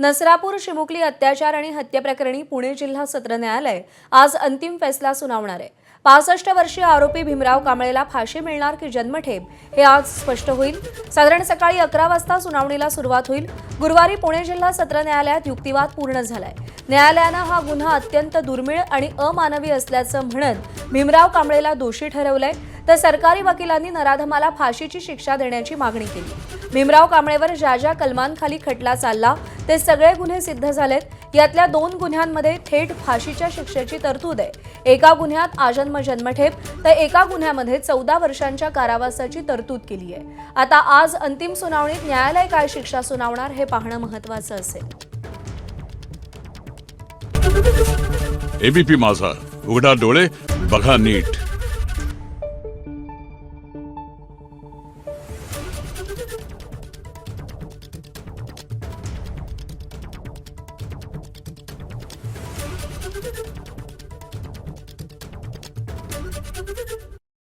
नसरापूर चिमुकली अत्याचार आणि हत्येप्रकरणी पुणे जिल्हा सत्र न्यायालय आज अंतिम फैसला सुनावणार आहे। 65 वर्षीय आरोपी भीमराव कांबळेला फाशी मिळणार की जन्मठेप हे आज स्पष्ट होईल। साधारण सकाळी 11 वाजता सुनावणीला सुरुवात होईल। गुरुवारी पुणे जिल्हा सत्र न्यायालयात युक्तिवाद पूर्ण झालाय। न्यायालयाने हा गुन्हा अत्यंत दुर्मिळ आणि अमानवी असल्याचं म्हणत भीमराव कांबळेला दोषी ठरवलंय, तर सरकारी वकिलांनी नराधमाला फाशीची शिक्षा देण्याची मागणी केली। भीमराव कांबळेवर ज्या ज्या कलमांखाली खटला चालला ते सगळे गुन्हे सिद्ध झालेत। यातल्या 2 गुन्ह्यांमध्ये थेट फाशीच्या शिक्षेची तरतूद आहे। एका गुन्ह्यात आजन्म जन्मठेप तर एका गुन्ह्यामध्ये 14 वर्षांच्या कारावासाची तरतूद केली आहे। आता आज अंतिम सुनावणीत न्यायालय काय शिक्षा सुनावणार हे पाहणं महत्त्वाचं असेल। एबीपी माझा, उघडा डोळे बघा नीट।